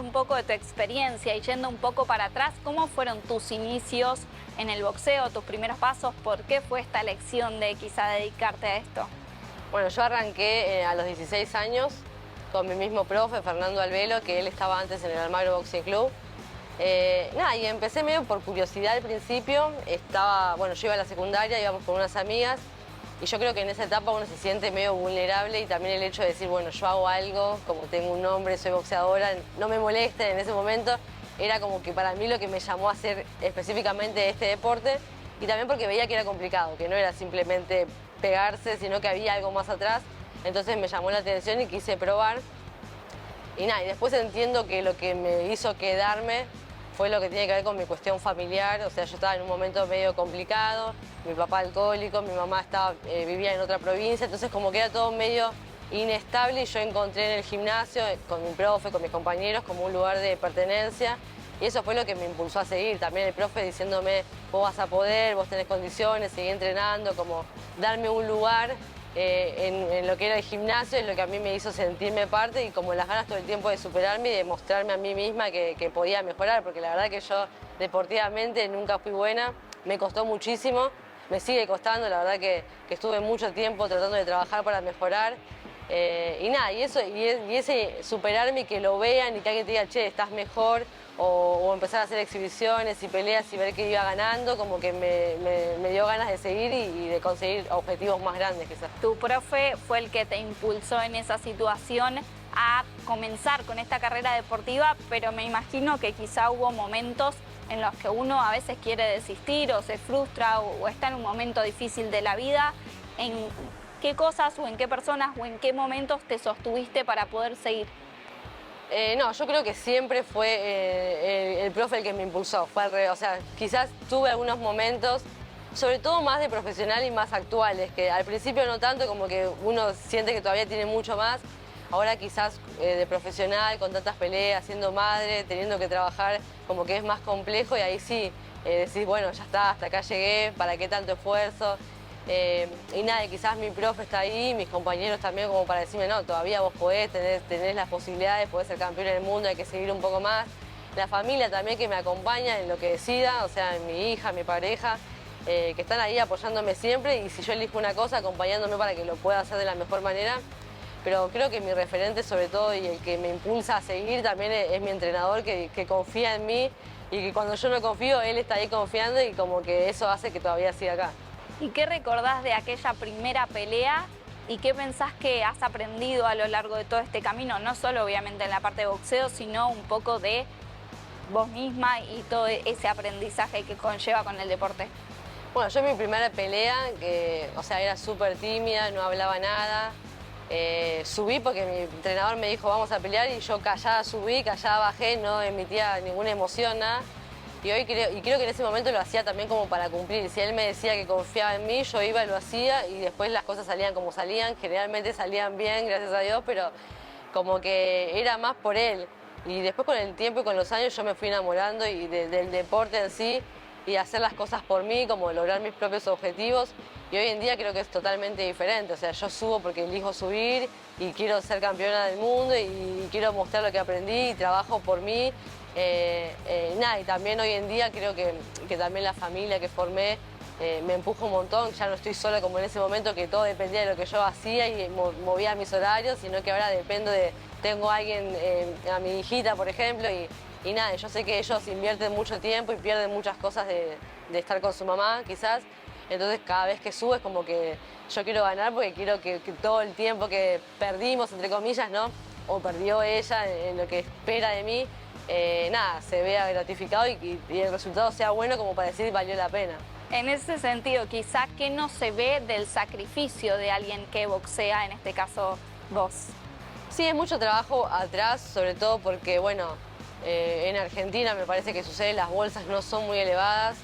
un poco de tu experiencia y yendo un poco para atrás, ¿cómo fueron tus inicios en el boxeo, tus primeros pasos? ¿Por qué fue esta elección de quizá dedicarte a esto? Bueno, yo arranqué a los 16 años con mi mismo profe, Fernando Albelo, que él estaba antes en el Almagro Boxing Club. Y empecé medio por curiosidad al principio. Bueno, yo iba a la secundaria, íbamos con unas amigas, y yo creo que en esa etapa uno se siente medio vulnerable, y también el hecho de decir, bueno, yo hago algo, como tengo un nombre, soy boxeadora, no me molesten en ese momento, era como que para mí lo que me llamó a hacer específicamente este deporte, y también porque veía que era complicado, que no era simplemente pegarse, sino que había algo más atrás. Entonces me llamó la atención y quise probar. Y después entiendo que lo que me hizo quedarme fue lo que tiene que ver con mi cuestión familiar. O sea, yo estaba en un momento medio complicado, mi papá alcohólico, mi mamá vivía en otra provincia, entonces como que era todo medio inestable, y yo encontré en el gimnasio, con mi profe, con mis compañeros, como un lugar de pertenencia, y eso fue lo que me impulsó a seguir. También el profe diciéndome, vos vas a poder, vos tenés condiciones, seguí entrenando, como darme un lugar en lo que era el gimnasio, es lo que a mí me hizo sentirme parte, y como las ganas todo el tiempo de superarme y de mostrarme a mí misma que podía mejorar, porque la verdad que yo deportivamente nunca fui buena, me costó muchísimo, me sigue costando, la verdad que estuve mucho tiempo tratando de trabajar para mejorar. Y ese superarme y que lo vean y que alguien te diga, che, estás mejor, o empezar a hacer exhibiciones y peleas y ver que iba ganando, como que me dio ganas de seguir y de conseguir objetivos más grandes quizás. Tu profe fue el que te impulsó en esa situación a comenzar con esta carrera deportiva, pero me imagino que quizá hubo momentos en los que uno a veces quiere desistir o se frustra o está en un momento difícil de la vida. ¿En qué cosas o en qué personas o en qué momentos te sostuviste para poder seguir? No, yo creo que siempre fue el profe el que me impulsó. Fue al revés. O sea, quizás tuve algunos momentos, sobre todo más de profesional y más actuales, que al principio no tanto, como que uno siente que todavía tiene mucho más. Ahora quizás de profesional, con tantas peleas, siendo madre, teniendo que trabajar, como que es más complejo, y ahí sí decís, bueno, ya está, hasta acá llegué, ¿para qué tanto esfuerzo? Y quizás mi profe está ahí, mis compañeros también, como para decirme, no, todavía vos podés, tenés las posibilidades, podés ser campeón en el mundo, hay que seguir un poco más. La familia también que me acompaña en lo que decida, o sea, mi hija, mi pareja, que están ahí apoyándome siempre, y si yo elijo una cosa, acompañándome para que lo pueda hacer de la mejor manera. Pero creo que mi referente sobre todo, y el que me impulsa a seguir también, es mi entrenador, que confía en mí, y que cuando yo no confío, él está ahí confiando, y como que eso hace que todavía siga acá. ¿Y qué recordás de aquella primera pelea y qué pensás que has aprendido a lo largo de todo este camino? No solo obviamente en la parte de boxeo, sino un poco de vos misma y todo ese aprendizaje que conlleva con el deporte. Bueno, yo en mi primera pelea, era súper tímida, no hablaba nada. Subí porque mi entrenador me dijo vamos a pelear, y yo callada subí, callada bajé, no emitía ninguna emoción, nada. Y creo que en ese momento lo hacía también como para cumplir. Si él me decía que confiaba en mí, yo iba y lo hacía, y después las cosas salían como salían. Generalmente salían bien, gracias a Dios, pero como que era más por él. Y después con el tiempo y con los años yo me fui enamorando del deporte en sí, y hacer las cosas por mí, como lograr mis propios objetivos. Y hoy en día creo que es totalmente diferente. O sea, yo subo porque elijo subir y quiero ser campeona del mundo y quiero mostrar lo que aprendí y trabajo por mí. Y también hoy en día creo que también la familia que formé me empuja un montón. Ya no estoy sola como en ese momento, que todo dependía de lo que yo hacía y movía mis horarios, sino que ahora dependo tengo a alguien, a mi hijita por ejemplo, y yo sé que ellos invierten mucho tiempo y pierden muchas cosas de estar con su mamá quizás. Entonces cada vez que subo es como que yo quiero ganar, porque quiero que todo el tiempo que perdimos, entre comillas, ¿no? O perdió ella en lo que espera de mí, se vea gratificado y el resultado sea bueno, como para decir valió la pena. En ese sentido, quizá que no se ve del sacrificio de alguien que boxea, en este caso vos. Sí, es mucho trabajo atrás, sobre todo porque, en Argentina me parece que sucede, las bolsas no son muy elevadas,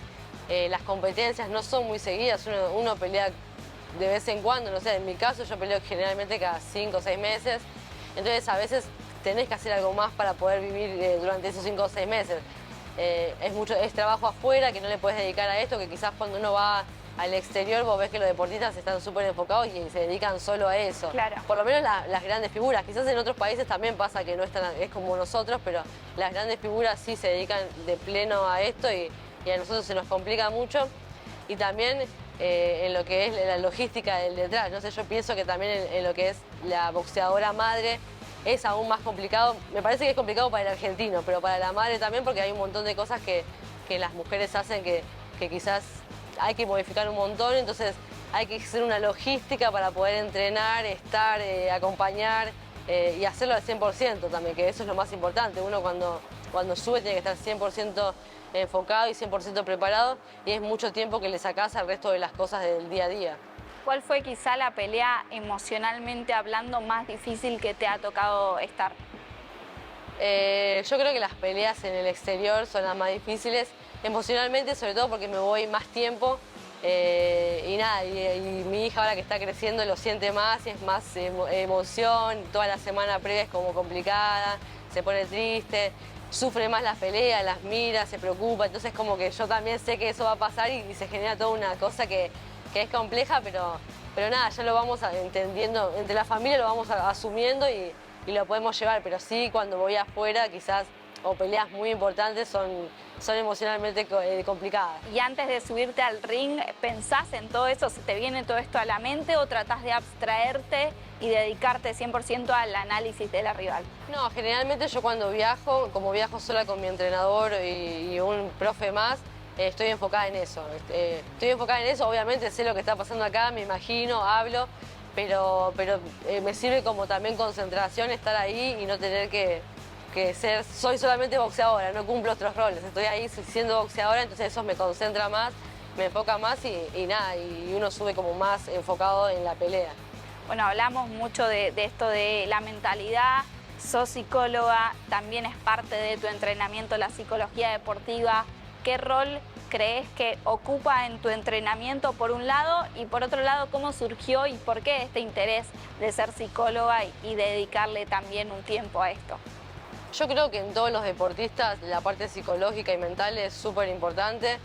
las competencias no son muy seguidas, uno pelea de vez en cuando, no sé, en mi caso yo peleo generalmente cada 5 o 6 meses, entonces a veces tenés que hacer algo más para poder vivir durante esos 5 o 6 meses. Es trabajo afuera que no le puedes dedicar a esto, que quizás cuando uno va al exterior vos ves que los deportistas están súper enfocados y se dedican solo a eso. Claro. Por lo menos las grandes figuras. Quizás en otros países también pasa que no es como nosotros, pero las grandes figuras sí se dedican de pleno a esto y a nosotros se nos complica mucho. Y también en lo que es la logística del detrás. No sé, yo pienso que también en lo que es la boxeadora madre es aún más complicado. Me parece que es complicado para el argentino, pero para la madre también, porque hay un montón de cosas que las mujeres hacen que quizás hay que modificar un montón, entonces hay que hacer una logística para poder entrenar, estar, acompañar y hacerlo al 100% también, que eso es lo más importante. Uno cuando sube tiene que estar 100% enfocado y 100% preparado, y es mucho tiempo que le sacás al resto de las cosas del día a día. ¿Cuál fue quizá la pelea emocionalmente hablando más difícil que te ha tocado estar? Yo creo que las peleas en el exterior son las más difíciles, emocionalmente sobre todo porque me voy más tiempo y nada, y mi hija ahora que está creciendo lo siente más y es más emoción, toda la semana previa es como complicada, se pone triste, sufre más las peleas, las mira, se preocupa, entonces como que yo también sé que eso va a pasar y se genera toda una cosa que es compleja, pero nada, ya lo vamos entendiendo, entre la familia lo vamos asumiendo y lo podemos llevar, pero sí cuando voy afuera quizás, o peleas muy importantes, son emocionalmente complicadas. Y antes de subirte al ring, ¿pensás en todo eso? ¿Se te viene todo esto a la mente o tratás de abstraerte y dedicarte 100% al análisis de la rival? No, generalmente yo cuando viajo, como viajo sola con mi entrenador y un profe más, estoy enfocada en eso. Obviamente sé lo que está pasando acá, me imagino, hablo, pero me sirve como también concentración estar ahí y no tener que soy solamente boxeadora, no cumplo otros roles, estoy ahí siendo boxeadora, entonces eso me concentra más, me enfoca más y nada, y uno sube como más enfocado en la pelea. Bueno, hablamos mucho de esto de la mentalidad, sos psicóloga, también es parte de tu entrenamiento la psicología deportiva. ¿Qué rol crees que ocupa en tu entrenamiento por un lado y por otro lado cómo surgió y por qué este interés de ser psicóloga y dedicarle también un tiempo a esto? Yo creo que en todos los deportistas la parte psicológica y mental es súper importante,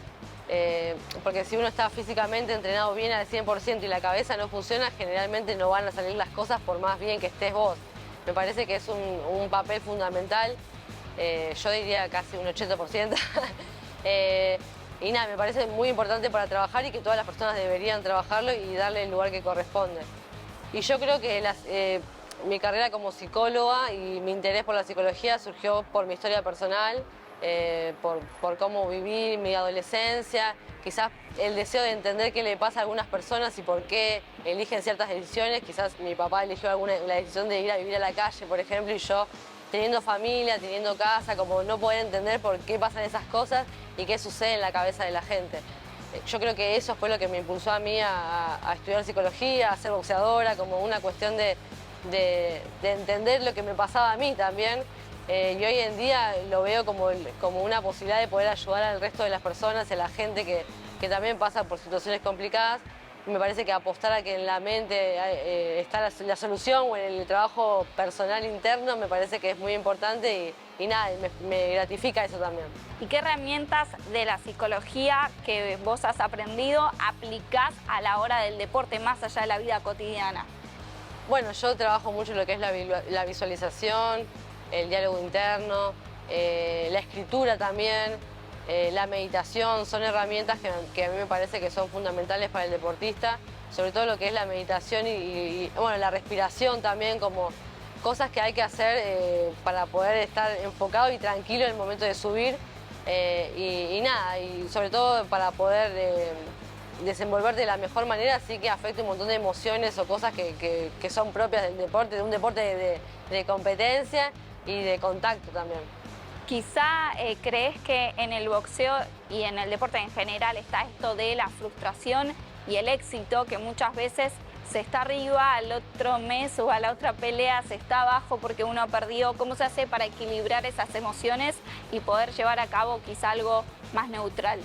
porque si uno está físicamente entrenado bien al 100% y la cabeza no funciona, generalmente no van a salir las cosas por más bien que estés vos. Me parece que es un papel fundamental, yo diría casi un 80%. Y nada, me parece muy importante para trabajar y que todas las personas deberían trabajarlo y darle el lugar que corresponde. Y yo creo que mi carrera como psicóloga y mi interés por la psicología surgió por mi historia personal, por cómo viví mi adolescencia, quizás el deseo de entender qué le pasa a algunas personas y por qué eligen ciertas decisiones. Quizás mi papá eligió la decisión de ir a vivir a la calle, por ejemplo, y yo teniendo familia, teniendo casa, como no poder entender por qué pasan esas cosas y qué sucede en la cabeza de la gente. Yo creo que eso fue lo que me impulsó a mí a estudiar psicología, a ser boxeadora, como una cuestión de entender lo que me pasaba a mí también. Y hoy en día lo veo como una posibilidad de poder ayudar al resto de las personas, a la gente que también pasa por situaciones complicadas. Me parece que apostar a que en la mente está la solución o en el trabajo personal interno me parece que es muy importante y nada, me gratifica eso también. ¿Y qué herramientas de la psicología que vos has aprendido aplicás a la hora del deporte más allá de la vida cotidiana? Bueno, yo trabajo mucho en lo que es la visualización, el diálogo interno, la escritura también, la meditación, son herramientas que a mí me parece que son fundamentales para el deportista, sobre todo lo que es la meditación y bueno, la respiración también, como cosas que hay que hacer para poder estar enfocado y tranquilo en el momento de subir y nada, y sobre todo para poder desenvolver de la mejor manera, así que afecte un montón de emociones o cosas que son propias del deporte, de un deporte de competencia y de contacto también. Quizá crees que en el boxeo y en el deporte en general está esto de la frustración y el éxito, que muchas veces se está arriba, al otro mes o a la otra pelea se está abajo porque uno perdió. ¿Cómo se hace para equilibrar esas emociones y poder llevar a cabo quizá algo más neutral?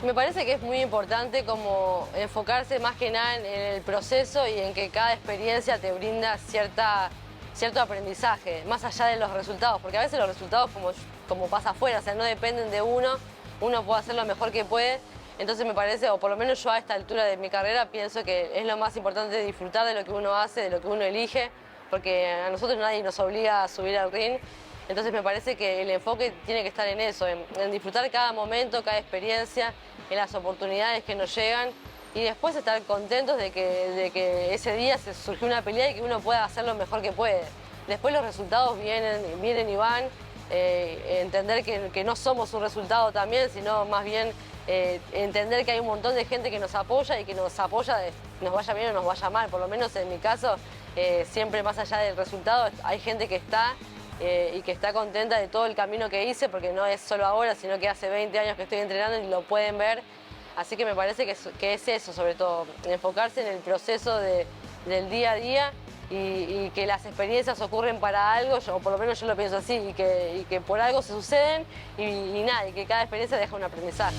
Me parece que es muy importante como enfocarse más que nada en el proceso y en que cada experiencia te brinda cierto aprendizaje, más allá de los resultados, porque a veces los resultados como pasa afuera, o sea, no dependen de uno puede hacer lo mejor que puede. Entonces me parece, o por lo menos yo a esta altura de mi carrera, pienso que es lo más importante disfrutar de lo que uno hace, de lo que uno elige, porque a nosotros nadie nos obliga a subir al ring. Entonces me parece que el enfoque tiene que estar en eso, en disfrutar cada momento, cada experiencia, en las oportunidades que nos llegan y después estar contentos de que ese día se surgió una pelea y que uno pueda hacer lo mejor que puede. Después los resultados vienen y van, entender que no somos un resultado también, sino más bien entender que hay un montón de gente que nos apoya y que nos apoya, nos vaya bien o nos vaya mal. Por lo menos en mi caso, siempre más allá del resultado, hay gente que está y que está contenta de todo el camino que hice, porque no es solo ahora, sino que hace 20 años que estoy entrenando y lo pueden ver. Así que me parece que es eso, sobre todo, enfocarse en el proceso del día a día y que las experiencias ocurren para algo, o por lo menos yo lo pienso así, y que por algo se suceden y nada, y que cada experiencia deja un aprendizaje.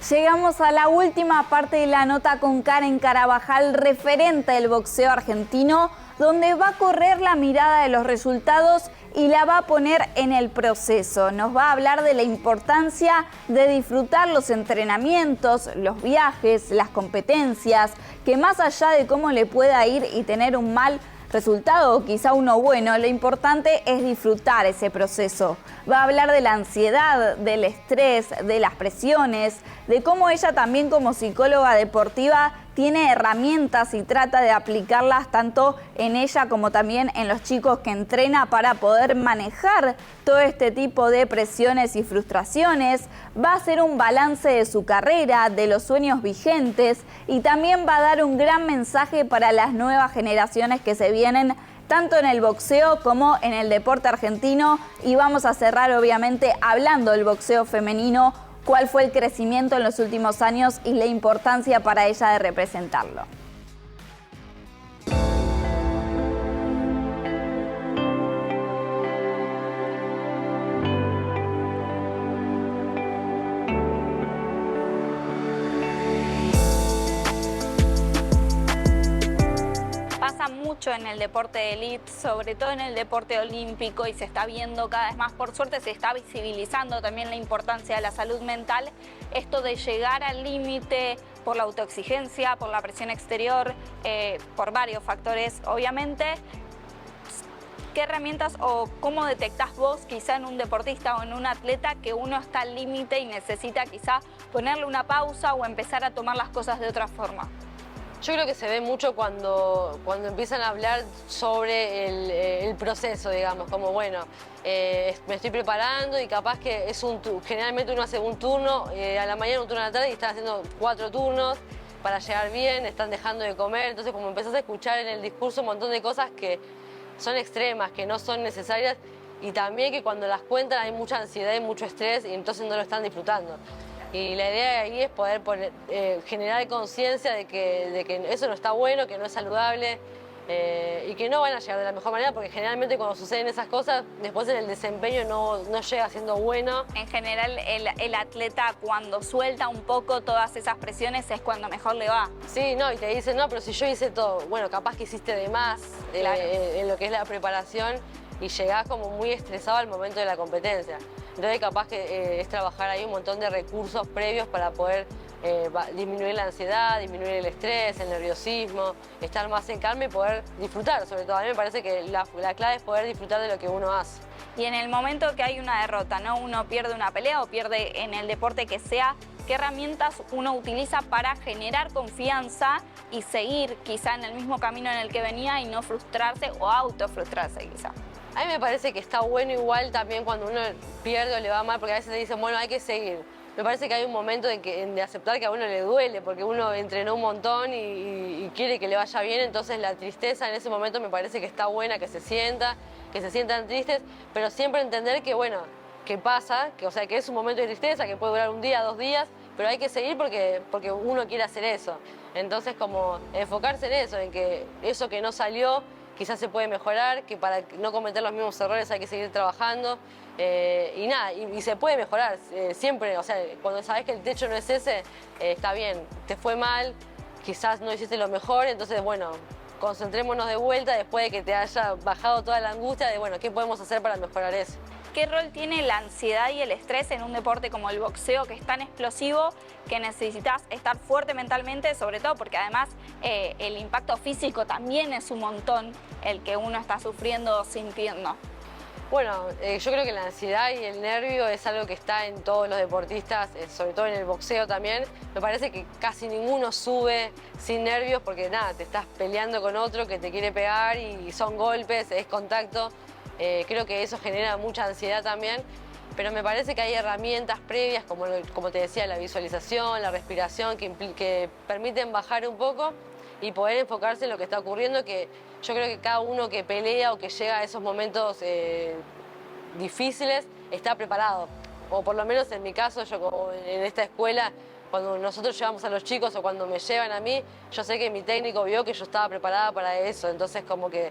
Llegamos a la última parte de la nota con Karen Carabajal, referente del boxeo argentino, donde va a correr la mirada de los resultados y la va a poner en el proceso. Nos va a hablar de la importancia de disfrutar los entrenamientos, los viajes, las competencias, que más allá de cómo le pueda ir y tener un mal resultado o quizá uno bueno, lo importante es disfrutar ese proceso. Va a hablar de la ansiedad, del estrés, de las presiones, de cómo ella también como psicóloga deportiva tiene herramientas y trata de aplicarlas tanto en ella como también en los chicos que entrena para poder manejar todo este tipo de presiones y frustraciones. Va a hacer un balance de su carrera, de los sueños vigentes y también va a dar un gran mensaje para las nuevas generaciones que se vienen tanto en el boxeo como en el deporte argentino. Y vamos a cerrar obviamente hablando del boxeo femenino, cuál fue el crecimiento en los últimos años y la importancia para ella de representarlo. Pasa mucho en el deporte de élite, sobre todo en el deporte olímpico, y se está viendo cada vez más, por suerte se está visibilizando también la importancia de la salud mental, esto de llegar al límite por la autoexigencia, por la presión exterior, por varios factores obviamente. ¿Qué herramientas o cómo detectás vos quizá en un deportista o en un atleta que uno está al límite y necesita quizá ponerle una pausa o empezar a tomar las cosas de otra forma? Yo creo que se ve mucho cuando empiezan a hablar sobre el proceso, digamos, como bueno, me estoy preparando y capaz que generalmente uno hace un turno a la mañana, un turno a la tarde y están haciendo 4 turnos para llegar bien, están dejando de comer, entonces como empezás a escuchar en el discurso un montón de cosas que son extremas, que no son necesarias y también que cuando las cuentan hay mucha ansiedad y mucho estrés y entonces no lo están disfrutando. Y la idea de ahí es poder generar conciencia de que eso no está bueno, que no es saludable y que no van a llegar de la mejor manera, porque generalmente cuando suceden esas cosas, después en el desempeño no llega siendo bueno. En general, el atleta cuando suelta un poco todas esas presiones es cuando mejor le va. Sí, no, y te dicen, no, pero si yo hice todo, bueno, capaz que hiciste de más Claro. En lo que es la preparación y llegás como muy estresado al momento de la competencia. Entonces capaz que es trabajar ahí un montón de recursos previos para poder disminuir la ansiedad, disminuir el estrés, el nerviosismo, estar más en calma y poder disfrutar. Sobre todo a mí me parece que la clave es poder disfrutar de lo que uno hace. Y en el momento que hay una derrota, ¿no? Uno pierde una pelea o pierde en el deporte que sea, ¿qué herramientas uno utiliza para generar confianza y seguir quizá en el mismo camino en el que venía y no frustrarse o autofrustrarse quizá? A mí me parece que está bueno igual también cuando uno pierde o le va mal, porque a veces te dicen, bueno, hay que seguir. Me parece que hay un momento de aceptar que a uno le duele, porque uno entrenó un montón y quiere que le vaya bien, entonces la tristeza en ese momento me parece que está buena, que se sientan tristes, pero siempre entender que, bueno, que pasa, o sea, que es un momento de tristeza, que puede durar un día, 2 días, pero hay que seguir porque uno quiere hacer eso. Entonces, como enfocarse en eso, en que eso que no salió, quizás se puede mejorar, que para no cometer los mismos errores hay que seguir trabajando Y nada, y se puede mejorar siempre, o sea, cuando sabes que el techo no es ese, está bien, te fue mal, quizás no hiciste lo mejor, entonces bueno, concentrémonos de vuelta después de que te haya bajado toda la angustia de bueno, ¿qué podemos hacer para mejorar eso? ¿Qué rol tiene la ansiedad y el estrés en un deporte como el boxeo, que es tan explosivo, que necesitas estar fuerte mentalmente, sobre todo porque además el impacto físico también es un montón el que uno está sufriendo o sintiendo? Bueno, yo creo que la ansiedad y el nervio es algo que está en todos los deportistas, sobre todo en el boxeo también. Me parece que casi ninguno sube sin nervios porque nada, te estás peleando con otro que te quiere pegar y son golpes, es contacto. Creo que eso genera mucha ansiedad también, pero me parece que hay herramientas previas, como te decía, la visualización, la respiración, que permiten bajar un poco y poder enfocarse en lo que está ocurriendo, que yo creo que cada uno que pelea o que llega a esos momentos difíciles está preparado. O por lo menos en mi caso, yo como en esta escuela, cuando nosotros llevamos a los chicos o cuando me llevan a mí, yo sé que mi técnico vio que yo estaba preparada para eso, entonces como que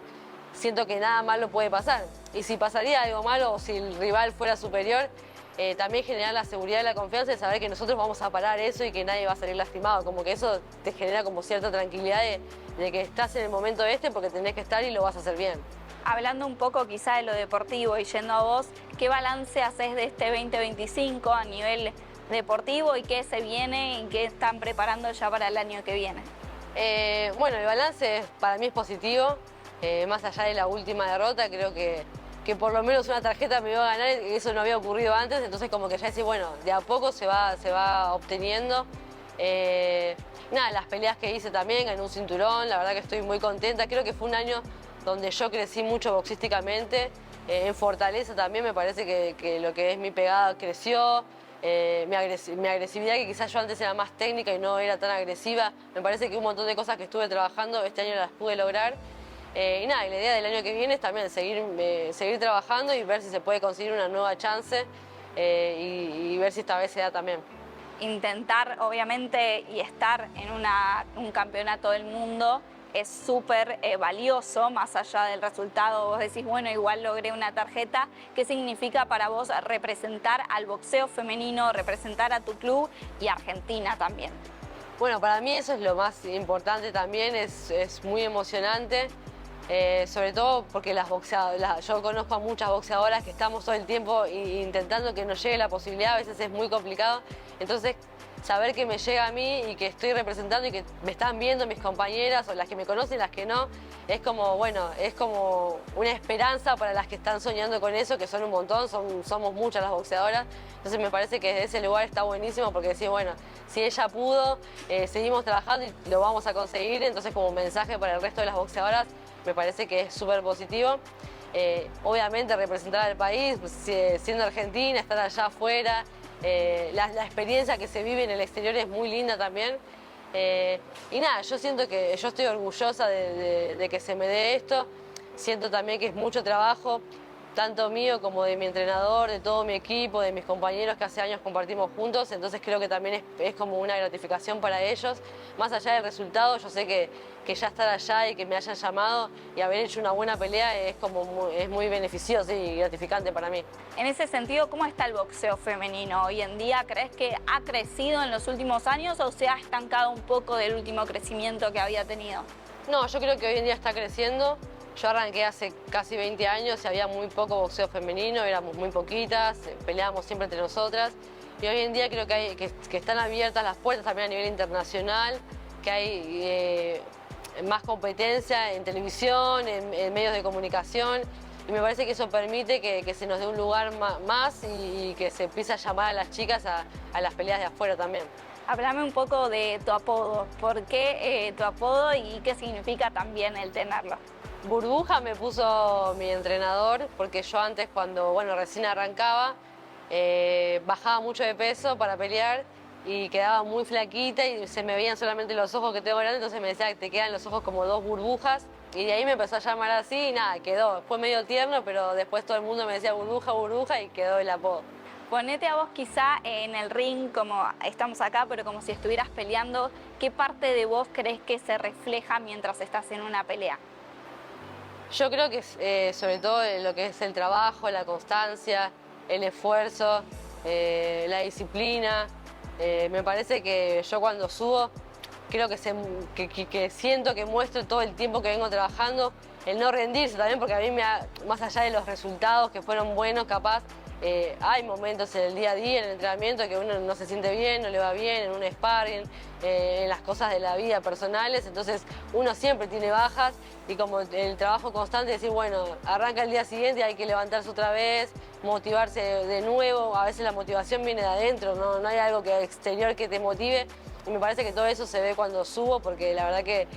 siento que nada malo puede pasar. Y si pasaría algo malo o si el rival fuera superior, también generar la seguridad y la confianza de saber que nosotros vamos a parar eso y que nadie va a salir lastimado. Como que eso te genera como cierta tranquilidad de que estás en el momento porque tenés que estar y lo vas a hacer bien. Hablando un poco quizá de lo deportivo y yendo a vos, ¿qué balance haces de este 2025 a nivel deportivo y qué se viene y qué están preparando ya para el año que viene? Bueno, el balance para mí es positivo. Más allá de la última derrota, creo que por lo menos una tarjeta me iba a ganar y eso no había ocurrido antes, entonces como que ya decís, bueno, de a poco se va obteniendo. Nada, las peleas que hice también, gané un cinturón, la verdad que estoy muy contenta. Creo que fue un año donde yo crecí mucho boxísticamente, en fortaleza también me parece que lo que es mi pegada creció. Mi agresividad, que quizás yo antes era más técnica y no era tan agresiva, me parece que un montón de cosas que estuve trabajando este año las pude lograr. Y nada, y la idea del año que viene es también seguir trabajando y ver si se puede conseguir una nueva chance y ver si esta vez se da también. Intentar, obviamente, y estar en un campeonato del mundo es súper valioso, más allá del resultado. Vos decís, bueno, igual logré una tarjeta. ¿Qué significa para vos representar al boxeo femenino, representar a tu club y a Argentina también? Bueno, para mí eso es lo más importante también, es muy emocionante. Sobre todo porque yo conozco a muchas boxeadoras que estamos todo el tiempo intentando que nos llegue la posibilidad, a veces es muy complicado. Entonces, saber que me llega a mí y que estoy representando y que me están viendo mis compañeras o las que me conocen, las que no, es como, bueno, es como una esperanza para las que están soñando con eso, que son un montón, somos muchas las boxeadoras. Entonces me parece que desde ese lugar está buenísimo porque decís, bueno, si ella pudo, seguimos trabajando y lo vamos a conseguir. Entonces como mensaje para el resto de las boxeadoras, me parece que es súper positivo. Obviamente representar al país, siendo argentina, estar allá afuera, la experiencia que se vive en el exterior es muy linda también. Y nada, yo siento que yo estoy orgullosa de que se me dé esto. Siento también que es mucho trabajo, tanto mío como de mi entrenador, de todo mi equipo, de mis compañeros que hace años compartimos juntos, entonces creo que también es como una gratificación para ellos. Más allá del resultado, yo sé que ya estar allá y que me hayan llamado y haber hecho una buena pelea es muy beneficioso y gratificante para mí. En ese sentido, ¿cómo está el boxeo femenino hoy en día? ¿Crees que ha crecido en los últimos años o se ha estancado un poco del último crecimiento que había tenido? No, yo creo que hoy en día está creciendo. Yo arranqué hace casi 20 años y había muy poco boxeo femenino, éramos muy poquitas, peleábamos siempre entre nosotras. Y hoy en día creo que están abiertas las puertas también a nivel internacional, que hay más competencia en televisión, en medios de comunicación. Y me parece que eso permite que se nos dé un lugar más y que se empiece a llamar a las chicas a las peleas de afuera también. Háblame un poco de tu apodo. ¿Por qué tu apodo y qué significa también el tenerlo? Burbuja me puso mi entrenador porque yo antes cuando recién arrancaba bajaba mucho de peso para pelear y quedaba muy flaquita y se me veían solamente los ojos que tengo grandes, entonces me decía que te quedan los ojos como dos burbujas y de ahí me empezó a llamar así y nada, quedó. Fue medio tierno, pero después todo el mundo me decía burbuja, burbuja y quedó el apodo. Ponete a vos quizá en el ring, como estamos acá, pero como si estuvieras peleando. ¿Qué parte de vos crees que se refleja mientras estás en una pelea? Yo creo que sobre todo lo que es el trabajo, la constancia, el esfuerzo, la disciplina. Me parece que yo cuando subo, creo que siento que muestro todo el tiempo que vengo trabajando, el no rendirse también, porque a mí más allá de los resultados que fueron buenos, capaz, hay momentos en el día a día, en el entrenamiento, que uno no se siente bien, no le va bien, en un sparring, en las cosas de la vida personales, entonces uno siempre tiene bajas y como el trabajo constante, decir, bueno, arranca el día siguiente y hay que levantarse otra vez, motivarse de nuevo, a veces la motivación viene de adentro, no hay algo exterior que te motive y me parece que todo eso se ve cuando subo porque la verdad que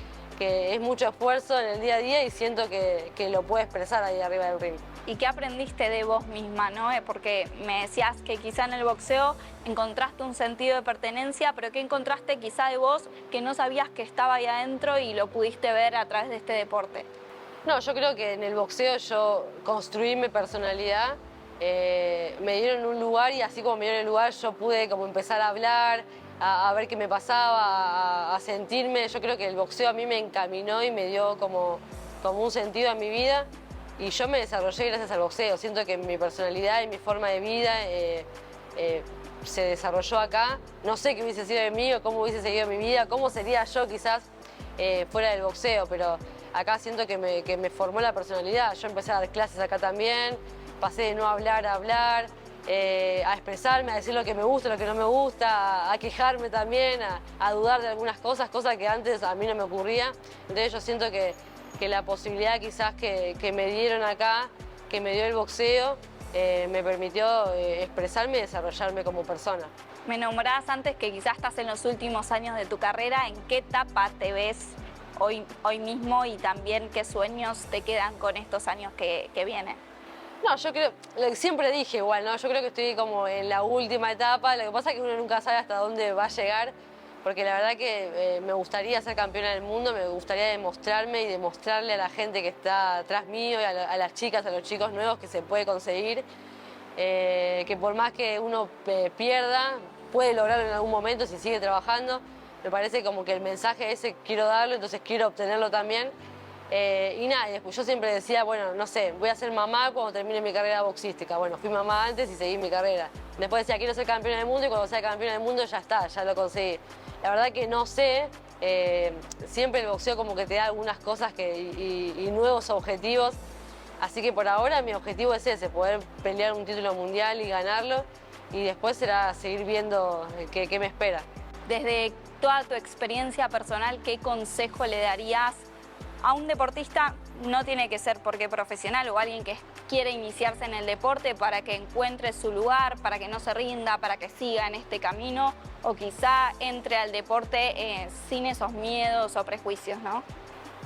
es mucho esfuerzo en el día a día y siento que lo puedo expresar ahí arriba del ring. ¿Y qué aprendiste de vos misma, no? Porque me decías que quizá en el boxeo encontraste un sentido de pertenencia, pero ¿qué encontraste quizá de vos que no sabías que estaba ahí adentro y lo pudiste ver a través de este deporte? No, yo creo que en el boxeo yo construí mi personalidad, me dieron un lugar y así como me dieron el lugar yo pude como empezar a hablar, a ver qué me pasaba, a sentirme. Yo creo que el boxeo a mí me encaminó y me dio como un sentido a mi vida y yo me desarrollé gracias al boxeo. Siento que mi personalidad y mi forma de vida se desarrolló acá. No sé qué hubiese sido de mí o cómo hubiese seguido mi vida, cómo sería yo quizás fuera del boxeo, pero acá siento que me formó la personalidad. Yo empecé a dar clases acá también, pasé de no hablar a hablar, a expresarme, a decir lo que me gusta, lo que no me gusta, a quejarme también, a dudar de algunas cosas que antes a mí no me ocurría. Entonces yo siento que la posibilidad quizás que me dieron acá, que me dio el boxeo, me permitió expresarme y desarrollarme como persona. Me nombrabas antes que quizás estás en los últimos años de tu carrera. ¿En qué etapa te ves hoy mismo y también qué sueños te quedan con estos años que vienen? No, yo creo, siempre dije igual, ¿no? Yo creo que estoy como en la última etapa, lo que pasa es que uno nunca sabe hasta dónde va a llegar, porque la verdad que me gustaría ser campeona del mundo, me gustaría demostrarme y demostrarle a la gente que está atrás mío y a las chicas, a los chicos nuevos que se puede conseguir, que por más que uno pierda, puede lograrlo en algún momento si sigue trabajando. Me parece como que el mensaje ese quiero darlo, entonces quiero obtenerlo también. Y nada, después yo siempre decía, bueno, no sé, voy a ser mamá cuando termine mi carrera boxística. Bueno, fui mamá antes y seguí mi carrera. Después decía, quiero ser campeona del mundo y cuando sea campeona del mundo ya está, ya lo conseguí. La verdad que no sé, siempre el boxeo como que te da algunas cosas y nuevos objetivos. Así que por ahora mi objetivo es ese, poder pelear un título mundial y ganarlo. Y después será seguir viendo qué me espera. Desde toda tu experiencia personal, ¿qué consejo le darías a un deportista? No tiene que ser porque profesional o alguien que quiere iniciarse en el deporte, para que encuentre su lugar, para que no se rinda, para que siga en este camino o quizá entre al deporte sin esos miedos o prejuicios, ¿no?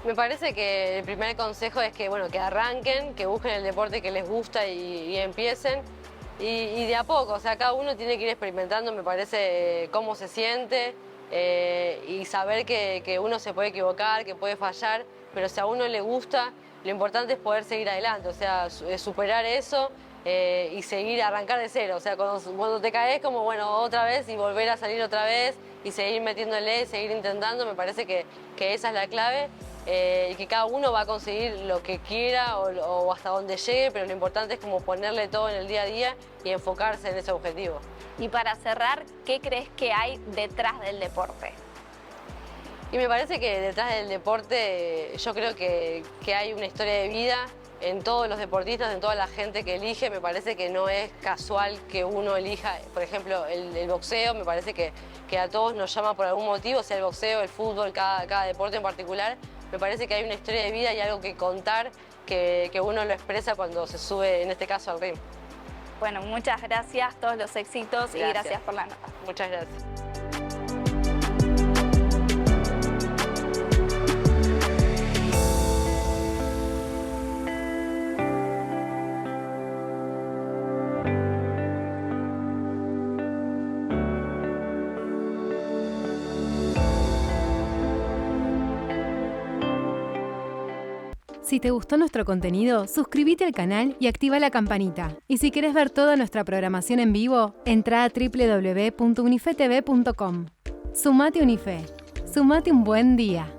Me parece que el primer consejo es que, bueno, que arranquen, que busquen el deporte que les gusta y empiecen. Y de a poco, o sea, cada uno tiene que ir experimentando, me parece, cómo se siente y saber que uno se puede equivocar, que puede fallar, pero si a uno le gusta, lo importante es poder seguir adelante, o sea, superar eso y seguir, arrancar de cero. O sea, cuando te caes, como bueno, otra vez y volver a salir otra vez y seguir metiéndole, seguir intentando, me parece que esa es la clave. Y que cada uno va a conseguir lo que quiera o hasta donde llegue, pero lo importante es como ponerle todo en el día a día y enfocarse en ese objetivo. Y para cerrar, ¿qué crees que hay detrás del deporte? Y me parece que detrás del deporte yo creo que hay una historia de vida en todos los deportistas, en toda la gente que elige. Me parece que no es casual que uno elija, por ejemplo, el boxeo. Me parece que a todos nos llama por algún motivo, sea el boxeo, el fútbol, cada deporte en particular. Me parece que hay una historia de vida y algo que contar que uno lo expresa cuando se sube, en este caso, al ring. Bueno, muchas gracias, todos los éxitos y gracias por la nota. Muchas gracias. Si te gustó nuestro contenido, suscríbete al canal y activa la campanita. Y si querés ver toda nuestra programación en vivo, entra a www.unifetv.com. Sumate Unife. Sumate un buen día.